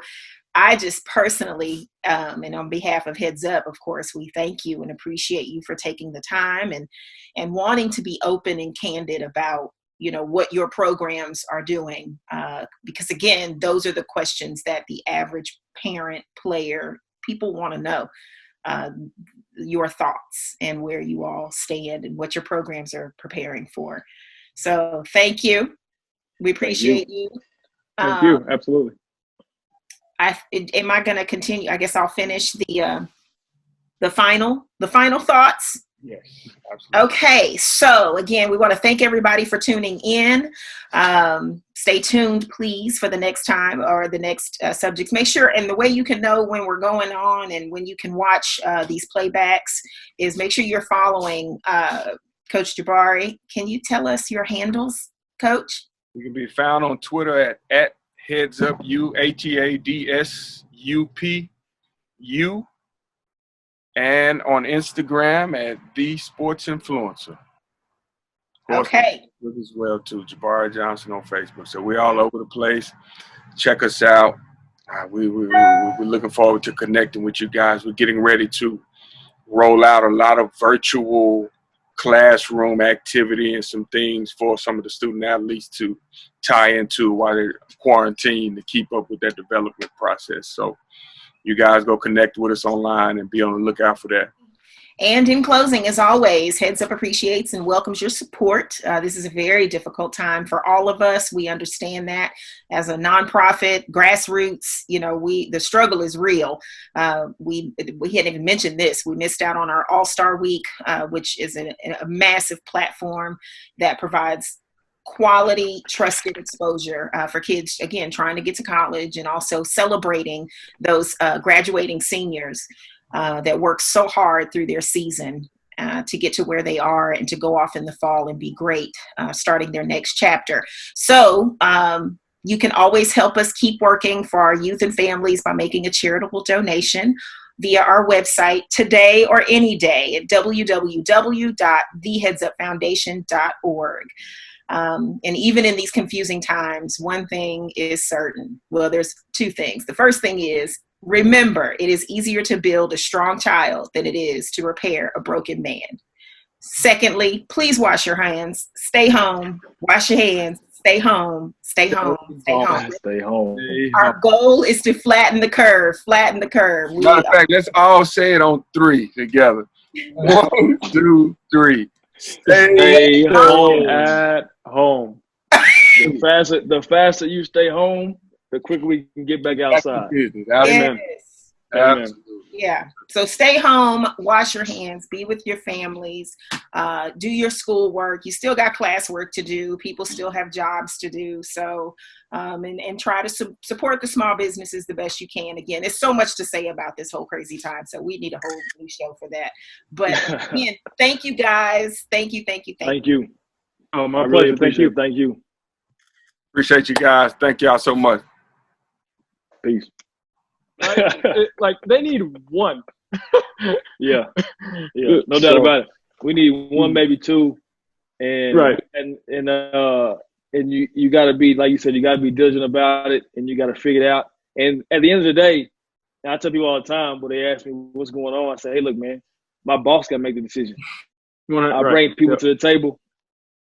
I just personally, and on behalf of Heads Up, of course, we thank you and appreciate you for taking the time and wanting to be open and candid about, what your programs are doing. Because again, those are the questions that the average parent, player, people want to know. Your thoughts and where you all stand and what your programs are preparing for. So thank you. We appreciate you. Thank you. Absolutely. Am I going to continue? I guess I'll finish the final thoughts. Yes, absolutely. Okay, so again, we want to thank everybody for tuning in. Stay tuned, please, for the next time or the next subjects. Make sure, and the way you can know when we're going on and when you can watch these playbacks is make sure you're following Coach Jabari. Can you tell us your handles, Coach? We can be found on Twitter at HeadsUpU, HeadsUpU, and on Instagram at The Sports Influencer. Okay. As well too, Jabari Johnson on Facebook. So we're all over the place. Check us out. We're looking forward to connecting with you guys. We're getting ready to roll out a lot of virtual classroom activity and some things for some of the student athletes to tie into while they're quarantined to keep up with that development process. So you guys go connect with us online and be on the lookout for that. And in closing, as always, Heads Up appreciates and welcomes your support. This is a very difficult time for all of us. We understand that as a nonprofit, grassroots, the struggle is real. We hadn't even mentioned this. We missed out on our All-Star Week, which is a massive platform that provides quality, trusted exposure for kids, again, trying to get to college and also celebrating those graduating seniors that work so hard through their season to get to where they are and to go off in the fall and be great, starting their next chapter. So you can always help us keep working for our youth and families by making a charitable donation via our website today or any day at www.theheadsupfoundation.org. And even in these confusing times, one thing is certain. Well, there's two things. The first thing is, remember, it is easier to build a strong child than it is to repair a broken man. Secondly, please wash your hands. Stay home. Wash your hands. Stay home. Stay home. Stay home. Stay home. Our goal is to flatten the curve. Flatten the curve. Matter of fact, let's all say it on 3 together. 1, 2, 3. Stay home at home. The faster you stay home, the quicker we can get back outside. Amen. Yes. Absolutely. Yeah. So stay home, wash your hands, be with your families, do your schoolwork. You still got classwork to do. People still have jobs to do. So, and try to support the small businesses the best you can. Again, there's so much to say about this whole crazy time. So we need a whole new show for that. But again, thank you guys. Thank you. Thank you. Oh, my pleasure. Really thank you. Thank you. Appreciate you guys. Thank y'all so much. Peace. Like they need one. Yeah, no doubt about it. We need one, maybe two, and right. And you got to be, like you said, you got to be diligent about it, and you got to figure it out. And at the end of the day, and I tell people all the time when they ask me what's going on, I say, hey, look, man, my boss got to make the decision. I bring people to the table.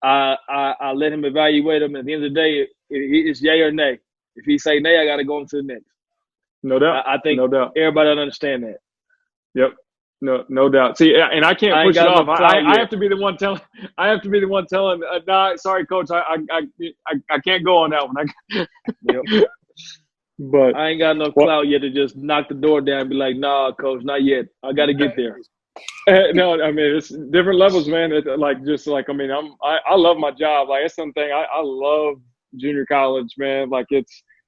I let him evaluate them. At the end of the day, it's yay or nay. If he say nay, I got to go on to the next. No doubt. I think everybody don't understand that. Yep. No doubt. See, and I can't push it off. I have to be the one telling. Nah, sorry, coach. I can't go on that one. Yep. But I ain't got no clout yet to just knock the door down and be like, nah, coach, not yet. I got to get there. No, I mean, it's different levels, man. I love my job. Like, it's something I love junior college, man. Like,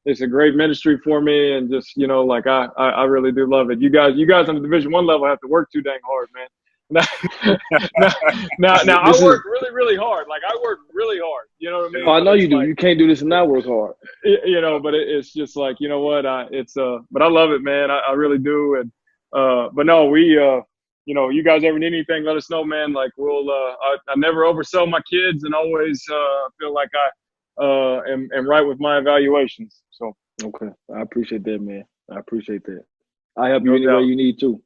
it's a great ministry for me, and just, I really do love it. You guys on the Division I level have to work too dang hard, man. Now I work really, really hard. Like, I work really hard. You know what I mean? Oh, I know you do. You can't do this and not work hard. But it's just like, you know what? But I love it, man. I really do. And but no, we you guys ever need anything, let us know, man. Like, we'll I never oversell my kids, and always feel like I am right with my evaluations. So okay, I appreciate that, man. I appreciate that. I help you any way you need to.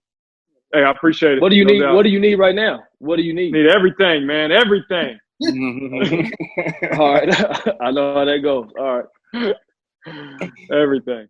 Hey, I appreciate it. What do you need? What do you need right now? What do you need? Need everything, man. Everything. All right, I know how that goes. All right, everything.